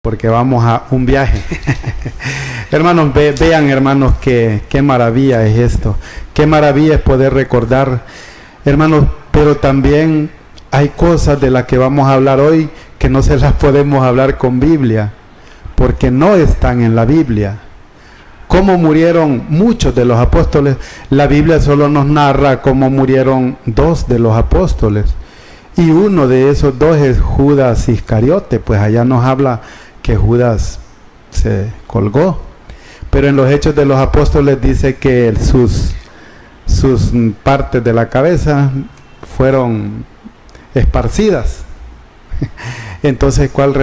porque vamos a un viaje. Hermanos, vean hermanos, qué maravilla es esto, qué maravilla es poder recordar, hermanos, pero también hay cosas de las que vamos a hablar hoy que no se las podemos hablar con Biblia, porque no están en la Biblia. Cómo murieron muchos de los apóstoles, la Biblia solo nos narra cómo murieron 2 de los apóstoles, y uno de esos 2 es Judas Iscariote, pues allá nos habla que Judas se colgó, pero en los Hechos de los Apóstoles dice que sus partes de la cabeza fueron esparcidas. Entonces, ¿cuál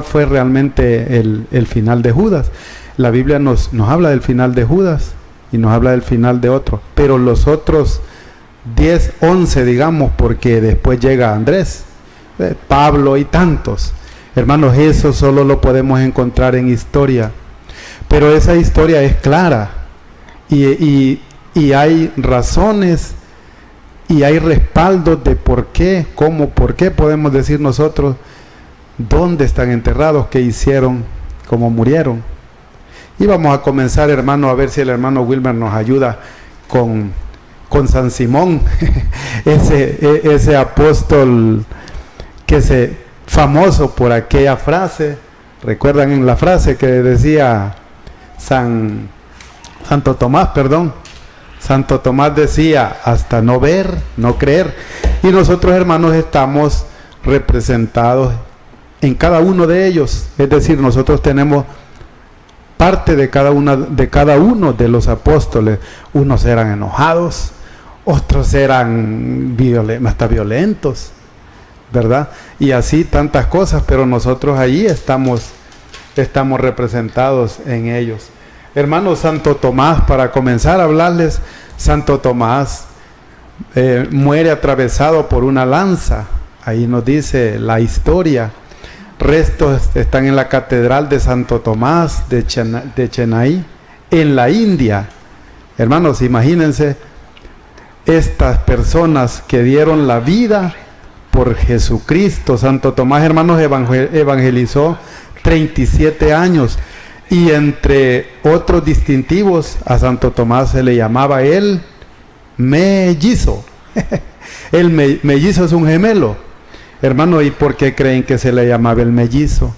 fue realmente el final de Judas? La Biblia nos habla del final de Judas y nos habla del final de otro, pero los otros 10, 11, digamos, porque después llega Andrés, Pablo y tantos. Hermanos, eso solo lo podemos encontrar en historia, pero esa historia es clara y hay razones y hay respaldos de por qué, cómo, por qué podemos decir nosotros dónde están enterrados, qué hicieron, cómo murieron. Y vamos a comenzar, hermano, a ver si el hermano Wilmer nos ayuda con San Simón, ese apóstol que famoso por aquella frase. ¿Recuerdan en la frase que decía Santo Tomás, perdón? Santo Tomás decía, hasta no ver, no creer. Y nosotros, hermanos, estamos representados en cada uno de ellos. Es decir, nosotros tenemos parte de cada uno de los apóstoles. Unos eran enojados, otros eran hasta violentos, ¿verdad? Y así tantas cosas, pero nosotros allí estamos representados en ellos. Hermano, Santo Tomás, para comenzar a hablarles, Santo Tomás muere atravesado por una lanza. Ahí nos dice la historia. Restos están en la catedral de Santo Tomás de Chennai, en la India. Hermanos, imagínense estas personas que dieron la vida por Jesucristo. Santo Tomás, hermanos, evangelizó 37 años. Y entre otros distintivos, a Santo Tomás se le llamaba el mellizo. El mellizo es un gemelo. Hermano, ¿y por qué creen que se le llamaba el mellizo?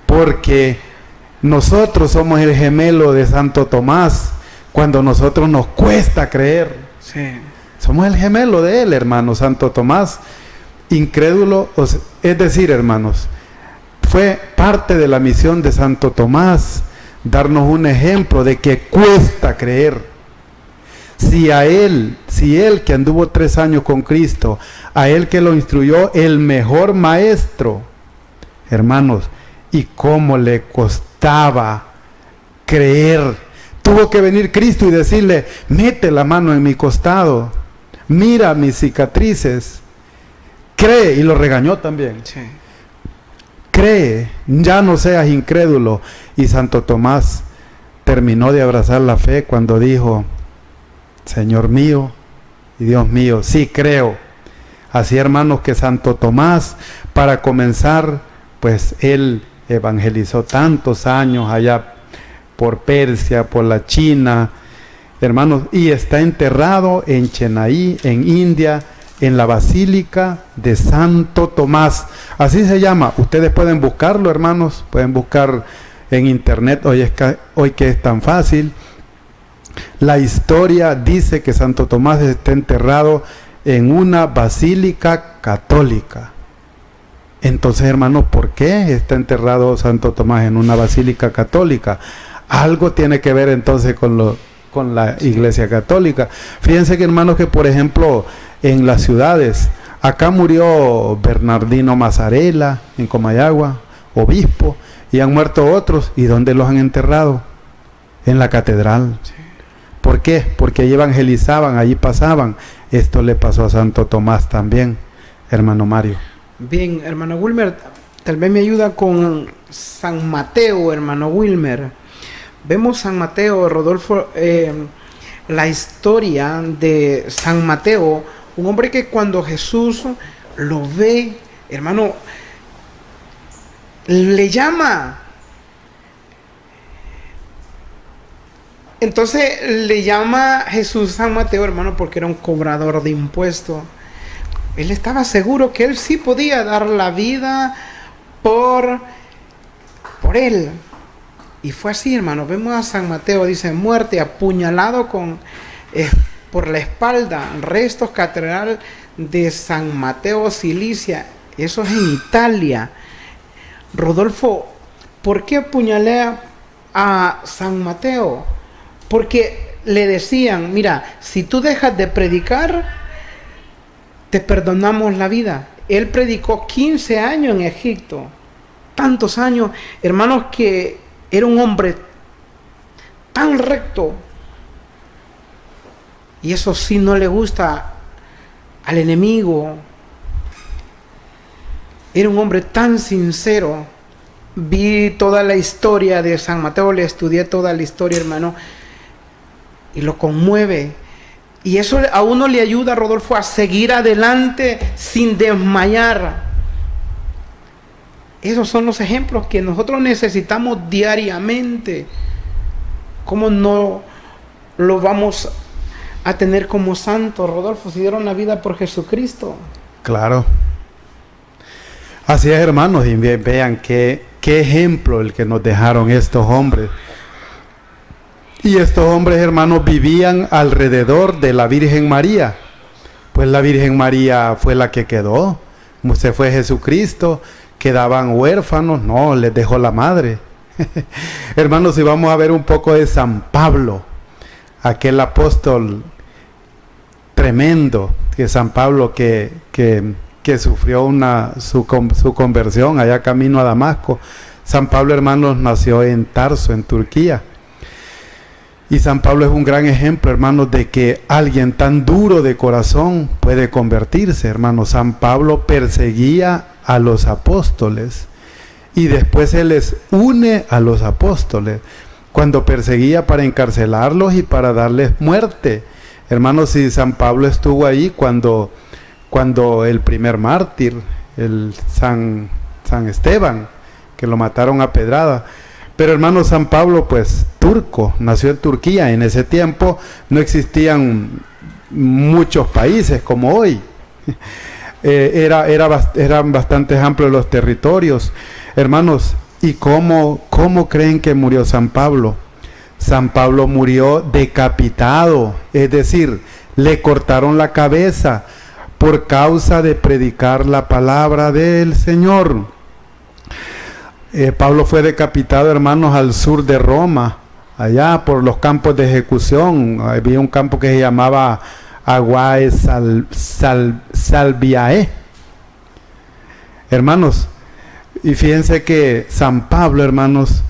Porque nosotros somos el gemelo de Santo Tomás. Cuando a nosotros nos cuesta creer, sí, somos el gemelo de él, hermano. Santo Tomás, incrédulo, es decir, hermanos, fue parte de la misión de Santo Tomás darnos un ejemplo de que cuesta creer. Si él que anduvo 3 años con Cristo, a él que lo instruyó el mejor maestro, hermanos, y cómo le costaba creer. Tuvo que venir Cristo y decirle, mete la mano en mi costado, mira mis cicatrices, cree, y lo regañó también. Sí. Cree, ya no seas incrédulo. Y Santo Tomás terminó de abrazar la fe cuando dijo, Señor mío y Dios mío, sí creo. Así, hermanos, que Santo Tomás, para comenzar, pues él evangelizó tantos años allá por Persia, por la China, hermanos, y está enterrado en Chennai, en India, en la Basílica de Santo Tomás. Así se llama. Ustedes pueden buscarlo, hermanos, pueden buscar en internet, hoy que es tan fácil. La historia dice que Santo Tomás está enterrado en una basílica católica. Entonces, hermanos, ¿por qué está enterrado Santo Tomás en una basílica católica? Algo tiene que ver entonces con la Iglesia Católica. Fíjense que, hermanos, que por ejemplo en las ciudades, acá murió Bernardino Mazzarella en Comayagua, obispo, y han muerto otros. ¿Y dónde los han enterrado? En la catedral. Sí. ¿Por qué? Porque allí evangelizaban, allí pasaban. Esto le pasó a Santo Tomás también, hermano Mario. Bien, hermano Wilmer, tal vez me ayuda con San Mateo, hermano Wilmer. Vemos San Mateo, Rodolfo, la historia de San Mateo, un hombre que cuando Jesús lo ve, hermano, le llama. Entonces le llama Jesús San Mateo, hermano, porque era un cobrador de impuestos. Él estaba seguro que él sí podía dar la vida por él. Y fue así, hermano. Vemos a San Mateo, dice, muerte, apuñalado por la espalda, restos catedral de San Mateo, Cilicia. Eso es en Italia. Rodolfo, ¿por qué apuñalé a San Mateo? Porque le decían, mira, si tú dejas de predicar, te perdonamos la vida. Él predicó 15 años en Egipto. Tantos años, hermanos, que era un hombre tan recto. Y eso sí no le gusta al enemigo. Era un hombre tan sincero. Vi toda la historia de San Mateo, le estudié toda la historia, hermano, y lo conmueve. Y eso a uno le ayuda, Rodolfo, a seguir adelante sin desmayar. Esos son los ejemplos que nosotros necesitamos diariamente. ¿Cómo no lo vamos a tener como santos, Rodolfo, si dieron la vida por Jesucristo? Claro. Así es, hermanos, y vean qué ejemplo el que nos dejaron estos hombres. Y estos hombres, hermanos, vivían alrededor de la Virgen María. Pues la Virgen María fue la que quedó. Se fue Jesucristo, quedaban huérfanos, no, les dejó la madre. Hermanos, si vamos a ver un poco de San Pablo, aquel apóstol tremendo, que San Pablo que sufrió su conversión allá camino a Damasco. San Pablo, hermanos, nació en Tarso, en Turquía. Y San Pablo es un gran ejemplo, hermanos, de que alguien tan duro de corazón puede convertirse, hermanos. San Pablo perseguía a los apóstoles y después él les une a los apóstoles cuando perseguía para encarcelarlos y para darles muerte. Hermanos, si San Pablo estuvo ahí cuando el primer mártir, el San Esteban, que lo mataron a pedrada. Pero hermano, San Pablo, pues turco, nació en Turquía. En ese tiempo no existían muchos países como hoy. Eran bastante amplios los territorios. Hermanos, ¿y cómo creen que murió San Pablo? San Pablo murió decapitado, es decir, le cortaron la cabeza por causa de predicar la palabra del Señor. Pablo fue decapitado, hermanos, al sur de Roma, allá por los campos de ejecución. Había un campo que se llamaba Aguae Salviae. Hermanos, y fíjense que San Pablo, hermanos,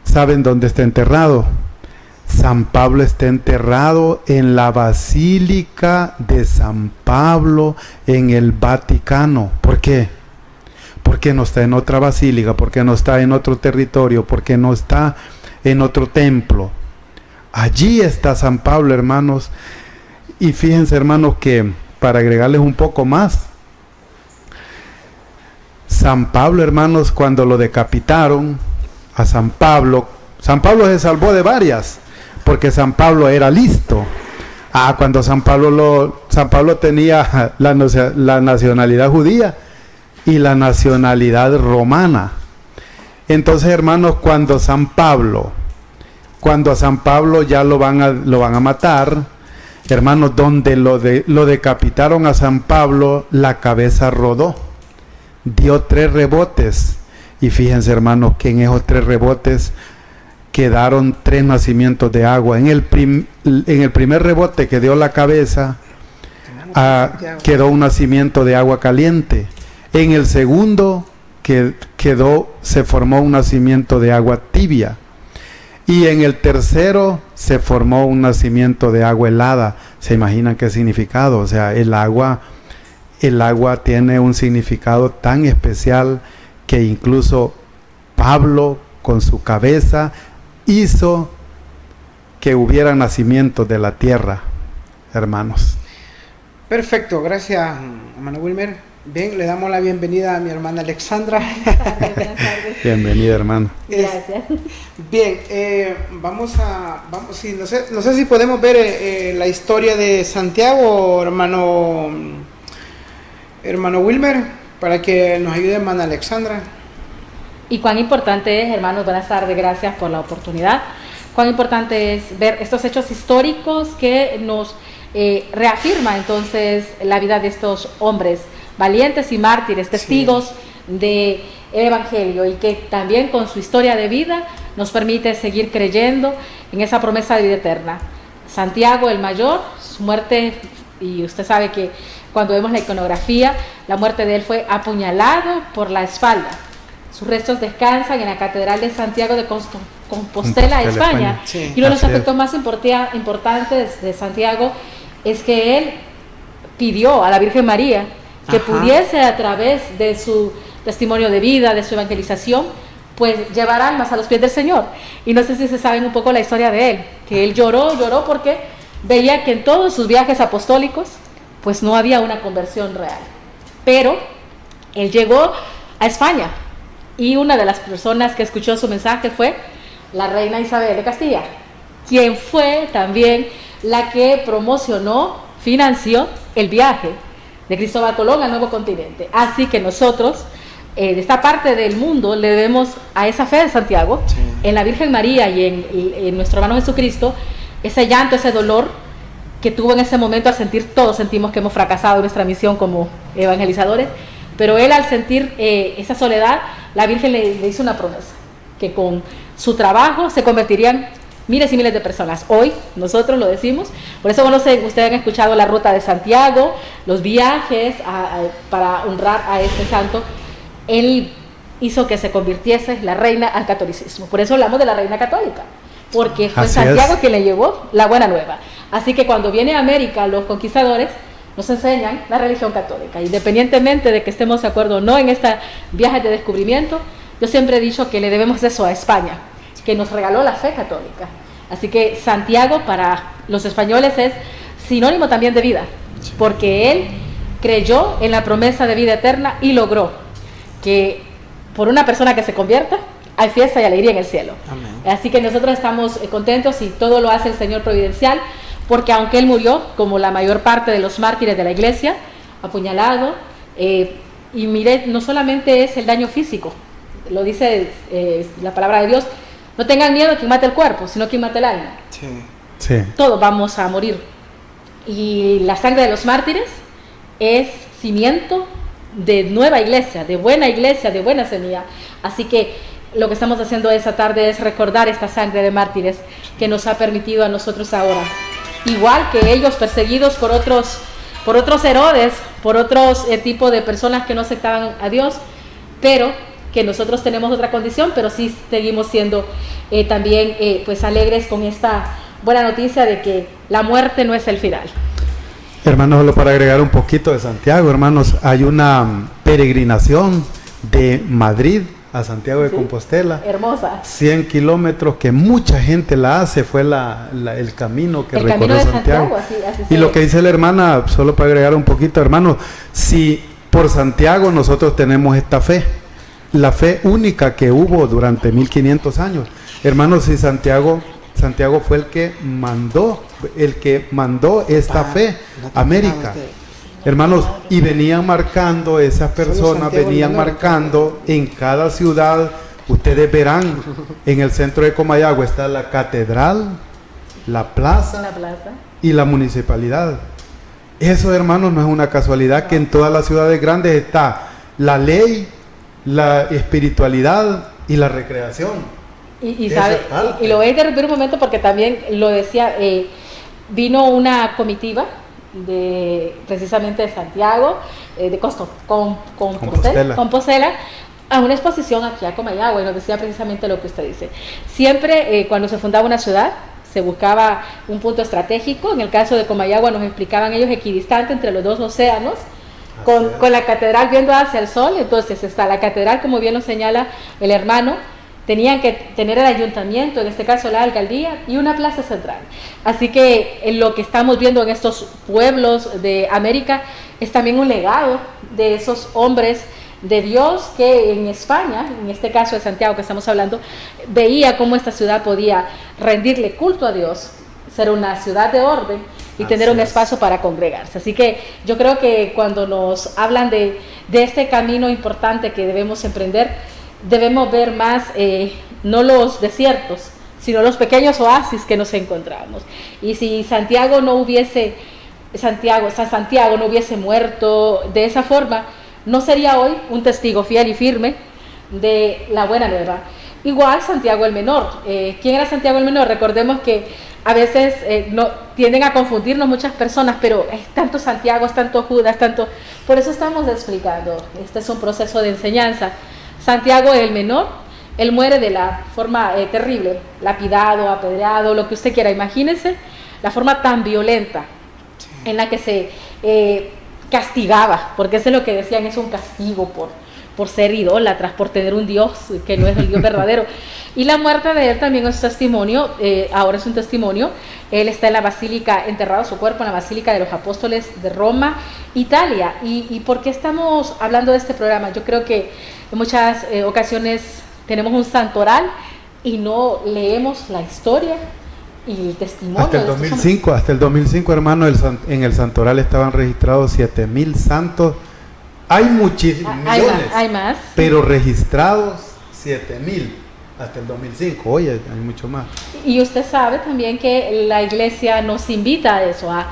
¿saben dónde está enterrado? San Pablo está enterrado en la Basílica de San Pablo en el Vaticano. ¿Por qué? ¿Por qué no está en otra basílica? ¿Por qué no está en otro territorio? ¿Por qué no está en otro templo? Allí está San Pablo, hermanos. Y fíjense, hermanos, que para agregarles un poco más, San Pablo, hermanos, cuando lo decapitaron a San Pablo se salvó de varias, porque San Pablo era listo. Cuando San Pablo tenía la nacionalidad judía y la nacionalidad romana. Entonces, hermanos, cuando a San Pablo ya lo van a matar, hermanos, donde lo decapitaron a San Pablo, la cabeza rodó, dio 3 rebotes, y fíjense, hermanos, que en esos 3 rebotes quedaron 3 nacimientos de agua. En el primer rebote que dio la cabeza, quedó un nacimiento de agua caliente. En el segundo se formó un nacimiento de agua tibia. Y en el tercero se formó un nacimiento de agua helada. ¿Se imaginan qué significado? O sea, el agua tiene un significado tan especial que incluso Pablo, con su cabeza, hizo que hubiera nacimientos de la tierra, hermanos. Perfecto, gracias, hermano Wilmer. Bien, le damos la bienvenida a mi hermana Alexandra. Buenas tardes. Bienvenida, hermana. Gracias. Bien, sí, no sé si podemos ver la historia de Santiago, hermano Wilmer, para que nos ayude hermana Alexandra. Y cuán importante es, hermanos, buenas tardes, gracias por la oportunidad. Cuán importante es ver estos hechos históricos que nos reafirma entonces la vida de estos hombres valientes y mártires, testigos del Evangelio, y que también con su historia de vida nos permite seguir creyendo en esa promesa de vida eterna. Santiago el mayor, su muerte, y usted sabe que cuando vemos la iconografía, la muerte de él fue apuñalado por la espalda. Sus restos descansan en la Catedral de Santiago de Compostela, España. Sí. Y uno de los aspectos más importantes de Santiago es que él pidió a la Virgen María que pudiese, a través de su testimonio de vida, de su evangelización, pues llevar almas a los pies del Señor. Y no sé si se saben un poco la historia de él, que él lloró porque veía que en todos sus viajes apostólicos pues no había una conversión real. Pero él llegó a España, y una de las personas que escuchó su mensaje fue la reina Isabel de Castilla, quien fue también la que promocionó, financió el viaje de Cristóbal Colón al nuevo continente. Así que nosotros, de esta parte del mundo, le debemos a esa fe de Santiago, en la Virgen María y en nuestro hermano Jesucristo, ese llanto, ese dolor que tuvo en ese momento. Al sentir, todos sentimos que hemos fracasado en nuestra misión como evangelizadores, pero él, al sentir esa soledad, la Virgen le hizo una promesa, que con su trabajo se convertirían miles y miles de personas. Hoy nosotros lo decimos, por eso, bueno, ustedes han escuchado la ruta de Santiago, los viajes para honrar a este santo. Él hizo que se convirtiese la reina al catolicismo. Por eso hablamos de la reina católica, porque fue Santiago quien le llevó la buena nueva. Así que cuando viene a América, los conquistadores nos enseñan la religión católica, independientemente de que estemos de acuerdo o no en este viaje de descubrimiento. Yo siempre he dicho que le debemos eso a España, que nos regaló la fe católica. Así que Santiago para los españoles es sinónimo también de vida, porque él creyó en la promesa de vida eterna y logró que por una persona que se convierta hay fiesta y alegría en el cielo. Amén. Así que nosotros estamos contentos, y todo lo hace el Señor providencial, porque aunque él murió, como la mayor parte de los mártires de la iglesia, apuñalado, y mire, no solamente es el daño físico, lo dice la palabra de Dios, no tengan miedo a quien mate el cuerpo, sino quien mate el alma. Sí. Todos vamos a morir. Y la sangre de los mártires es cimiento de nueva iglesia, de buena semilla. Así que lo que estamos haciendo esta tarde es recordar esta sangre de mártires que nos ha permitido a nosotros ahora, igual que ellos, perseguidos por otros Herodes, por otros tipo de personas que no aceptaban a Dios, pero que nosotros tenemos otra condición, pero sí seguimos siendo también pues alegres con esta buena noticia de que la muerte no es el final. Hermanos, solo para agregar un poquito de Santiago, hermanos, hay una peregrinación de Madrid a Santiago de Compostela. Hermosa. 100 kilómetros que mucha gente la hace, fue el camino que recorrió Santiago. Y lo que dice la hermana, solo para agregar un poquito, hermanos, si por Santiago nosotros tenemos esta fe, la fe única que hubo durante 1500 años. Hermanos, si Santiago fue el que mandó esta fe a América. Hermanos, y venían marcando, esas personas venían marcando en cada ciudad. Ustedes verán, en el centro de Comayagua está la catedral, la plaza y la municipalidad. Eso, hermanos, no es una casualidad, que en todas las ciudades grandes está la ley, la espiritualidad y la recreación. Y lo voy a interrumpir un momento, porque también lo decía, vino una comitiva precisamente de Santiago, de Compostela, a una exposición aquí a Comayagua, y nos decía precisamente lo que usted dice. Siempre cuando se fundaba una ciudad se buscaba un punto estratégico. En el caso de Comayagua nos explicaban ellos, equidistante entre los dos océanos, con la catedral viendo hacia el sol. Entonces está la catedral, como bien lo señala el hermano, tenían que tener el ayuntamiento, en este caso la alcaldía, y una plaza central. Así que lo que estamos viendo en estos pueblos de América es también un legado de esos hombres de Dios que en España, en este caso de Santiago que estamos hablando, veía cómo esta ciudad podía rendirle culto a Dios, ser una ciudad de orden y tener un espacio para congregarse. Así que yo creo que cuando nos hablan de este camino importante que debemos emprender, debemos ver más no los desiertos, sino los pequeños oasis que nos encontramos. Y si San Santiago no hubiese muerto de esa forma, no sería hoy un testigo fiel y firme de la buena nueva. Igual Santiago el Menor. ¿Quién era Santiago el Menor? Recordemos que a veces no, tienden a confundirnos muchas personas, pero es tanto Santiago, es tanto Judas, tanto... Por eso estamos explicando. Este es un proceso de enseñanza. Santiago el Menor, él muere de la forma terrible, lapidado, apedreado, lo que usted quiera. Imagínense la forma tan violenta en la que se castigaba, porque eso es lo que decían, es un castigo por ser idólatras, por tener un Dios que no es el Dios verdadero. Y la muerte de él también es testimonio, ahora es un testimonio. Él está en la basílica, enterrado su cuerpo en la Basílica de los Apóstoles de Roma, Italia. ¿Y por qué estamos hablando de este programa? Yo creo que en muchas ocasiones tenemos un santoral y no leemos la historia y el testimonio. Hasta el 2005, hermano, en el santoral estaban registrados 7,000 santos. Hay muchísimos, millones, hay más, pero registrados 7,000 hasta el 2005. Oye, hay mucho más. Y usted sabe también que la iglesia nos invita a eso, a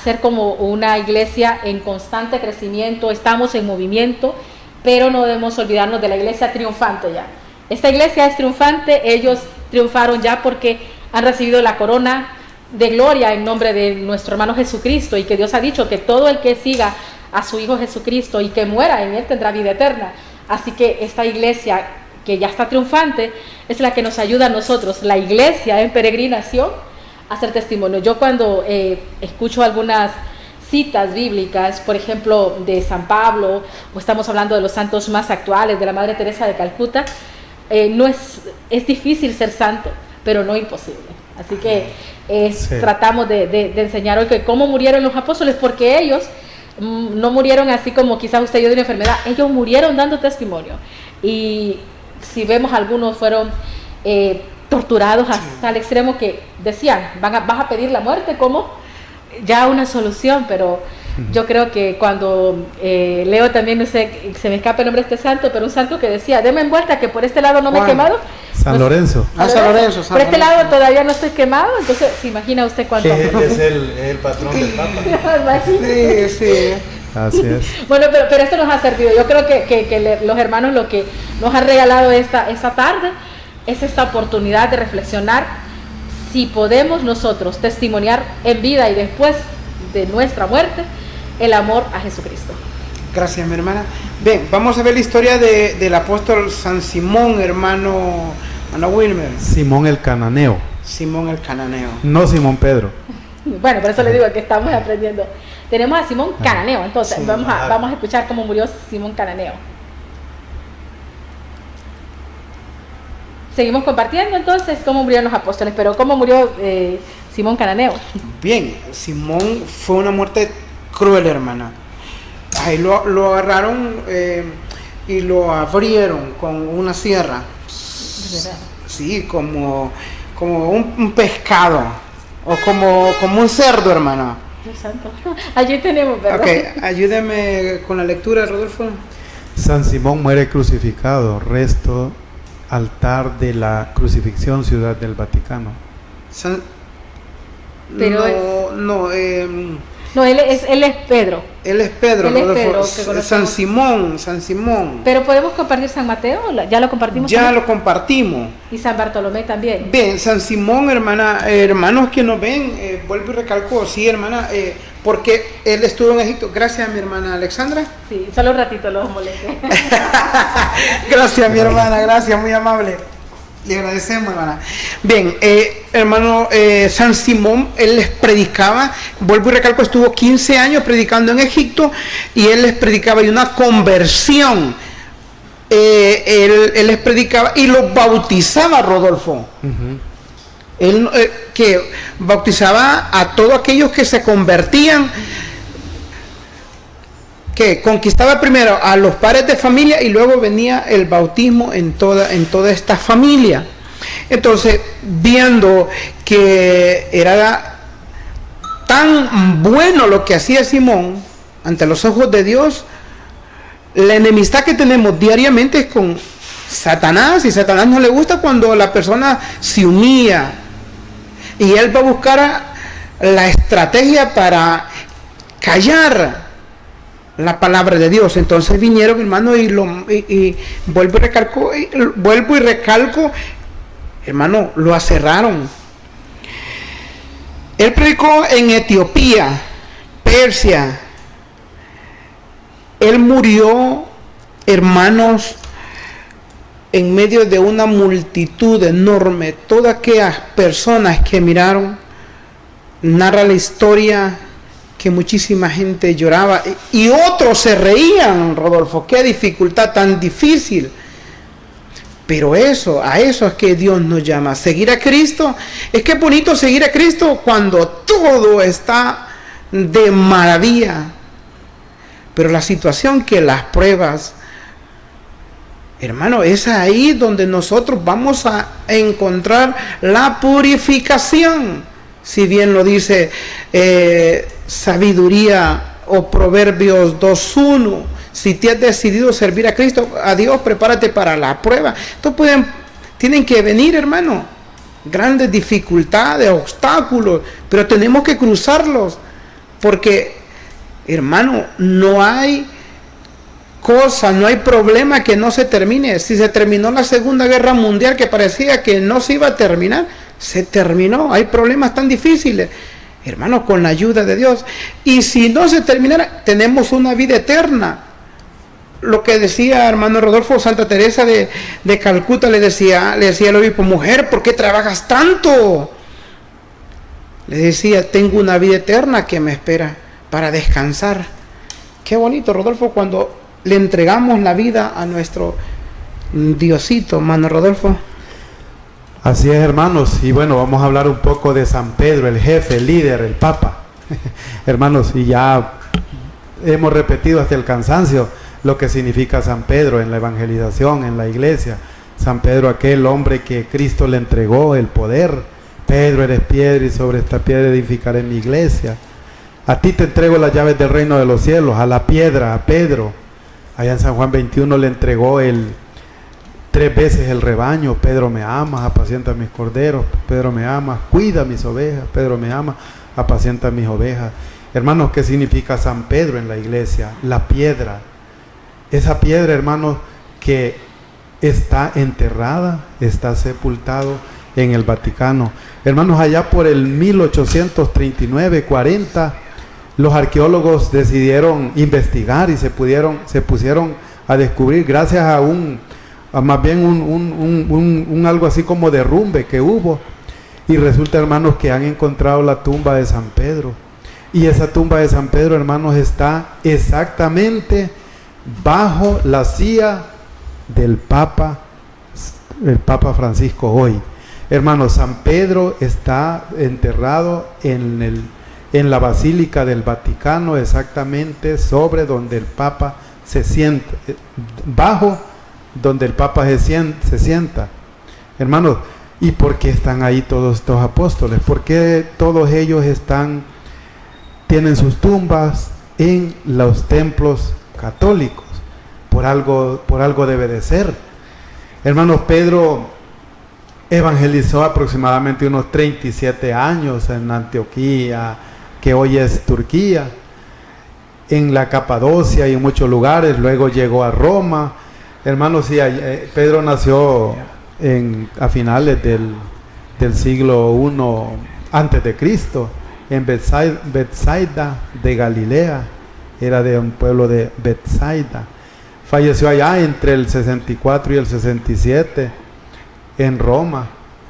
ser como una iglesia en constante crecimiento. Estamos en movimiento, pero no debemos olvidarnos de la iglesia triunfante ya. Esta iglesia es triunfante, ellos triunfaron ya porque han recibido la corona de gloria en nombre de nuestro hermano Jesucristo, y que Dios ha dicho que todo el que siga a su Hijo Jesucristo y que muera en él tendrá vida eterna. Así que esta iglesia que ya está triunfante es la que nos ayuda a nosotros, la iglesia en peregrinación, a hacer testimonio. Yo cuando escucho algunas citas bíblicas, por ejemplo de San Pablo, o estamos hablando de los santos más actuales, de la Madre Teresa de Calcuta, es difícil ser santo, pero no imposible. Así que tratamos de enseñar hoy que cómo murieron los apóstoles, porque ellos no murieron así como quizás usted y yo de una enfermedad, ellos murieron dando testimonio. Y si vemos, algunos fueron torturados hasta el extremo que decían, vas a pedir la muerte como ya una solución. Pero yo creo que cuando leo también, no sé, se me escapa el nombre de este santo, pero un santo que decía, deme en vuelta que por este lado no me he quemado. San Lorenzo. San Lorenzo. Por este lado todavía no estoy quemado. Entonces, ¿se imagina usted cuánto? Es el patrón del Papa. Sí. Así es. Bueno, pero esto nos ha servido. Yo creo que los hermanos lo que nos han regalado esta tarde es esta oportunidad de reflexionar si podemos nosotros testimoniar en vida y después de nuestra muerte el amor a Jesucristo. Gracias, mi hermana. Bien, vamos a ver la historia del apóstol San Simón, hermano Wilmer. Simón el Cananeo. Simón el Cananeo. No Simón Pedro. Bueno, por eso le digo que estamos aprendiendo. Tenemos a Simón Cananeo, entonces sí, vamos a escuchar cómo murió Simón Cananeo. Seguimos compartiendo entonces cómo murieron los apóstoles, pero cómo murió Simón Cananeo. Bien, Simón fue una muerte cruel, hermana. Ahí lo agarraron y lo abrieron con una sierra. Sí, como un pescado o como un cerdo, hermana. Dios santo. Allí tenemos, ¿verdad? Ok, ayúdeme con la lectura, Rodolfo. San Simón muere crucificado, resto altar de la crucifixión, Ciudad del Vaticano. No, él es Pedro. Él es Pedro. San Simón. Pero podemos compartir San Mateo, ya lo compartimos. Ya lo compartimos. Y San Bartolomé también. Bien, San Simón, hermanos que nos ven, vuelvo y recalco, sí, hermana, porque él estuvo en Egipto. Gracias, mi hermana Alexandra. Sí, solo un ratito los molesté. Gracias, mi hermana, gracias, muy amable. Le agradecemos, hermana. Bien, hermano San Simón, él les predicaba, vuelvo y recalco, estuvo 15 años predicando en Egipto y él les predicaba y una conversión. Él les predicaba y los bautizaba, Rodolfo. Él que bautizaba a todos aquellos que se convertían, que conquistaba primero a los padres de familia y luego venía el bautismo en toda esta familia. Entonces, viendo que era tan bueno lo que hacía Simón ante los ojos de Dios, la enemistad que tenemos diariamente es con Satanás, y Satanás no le gusta cuando la persona se unía, y él va a buscar la estrategia para callar la palabra de Dios. Entonces vinieron, hermano, y vuelvo y recalco, hermano, lo aserraron. Él predicó en Etiopía, Persia. Él murió, hermanos, en medio de una multitud enorme. Todas aquellas personas que miraron, narra la historia que muchísima gente lloraba y otros se reían. Rodolfo, qué dificultad tan difícil. Pero a eso es que Dios nos llama. Seguir a Cristo. Es que es bonito seguir a Cristo cuando todo está de maravilla. Pero la situación que las pruebas, hermano, es ahí donde nosotros vamos a encontrar la purificación. Si bien lo dice Sabiduría o Proverbios 2:1, si te has decidido servir a Cristo, a Dios, prepárate para la prueba. Entonces tienen que venir, hermano, grandes dificultades, obstáculos, pero tenemos que cruzarlos, porque, hermano, no hay cosa, no hay problema que no se termine. Si se terminó la Segunda Guerra Mundial, que parecía que no se iba a terminar, se terminó. Hay problemas tan difíciles, hermano, con la ayuda de Dios. Y si no se terminara, tenemos una vida eterna. Lo que decía hermano Rodolfo, Santa Teresa de Calcuta le decía al obispo: mujer, ¿por qué trabajas tanto? Le decía: tengo una vida eterna que me espera para descansar. Qué bonito, Rodolfo, cuando le entregamos la vida a nuestro Diosito, hermano Rodolfo. Así es, hermanos, y bueno, vamos a hablar un poco de San Pedro, el jefe, el líder, el Papa. Hermanos, y ya hemos repetido hasta el cansancio lo que significa San Pedro en la evangelización, en la iglesia. San Pedro, aquel hombre que Cristo le entregó el poder. Pedro, eres piedra, y sobre esta piedra edificaré mi iglesia. A ti te entrego las llaves del reino de los cielos. A la piedra, a Pedro. Allá en San Juan 21 le entregó 3 veces el rebaño. Pedro, me amas, apacienta mis corderos. Pedro, me amas, cuida mis ovejas. Pedro, me amas, apacienta mis ovejas. Hermanos, ¿qué significa San Pedro en la iglesia? La piedra. Esa piedra, hermanos, que está enterrada, está sepultado en el Vaticano. Hermanos, allá por el 1839-40, los arqueólogos decidieron investigar y se pusieron a descubrir, gracias a más bien un algo así como derrumbe que hubo, y resulta, hermanos, que han encontrado la tumba de San Pedro, y esa tumba de San Pedro, hermanos, está exactamente bajo la silla del Papa, el Papa Francisco hoy. Hermanos, San Pedro está enterrado en la Basílica del Vaticano, exactamente sobre donde el Papa se sienta, bajo donde el Papa se sienta. Hermanos, ¿y por qué están ahí todos estos apóstoles? ¿Por qué todos ellos tienen sus tumbas en los templos católicos? Por algo debe de ser. Hermanos, Pedro evangelizó aproximadamente unos 37 años en Antioquía, que hoy es Turquía, en la Capadocia y en muchos lugares. Luego llegó a Roma. Hermanos, sí, Pedro nació a finales del siglo I antes de Cristo, en Betsaida de Galilea. Era de un pueblo de Betsaida. Falleció allá entre el 64 y el 67 en Roma.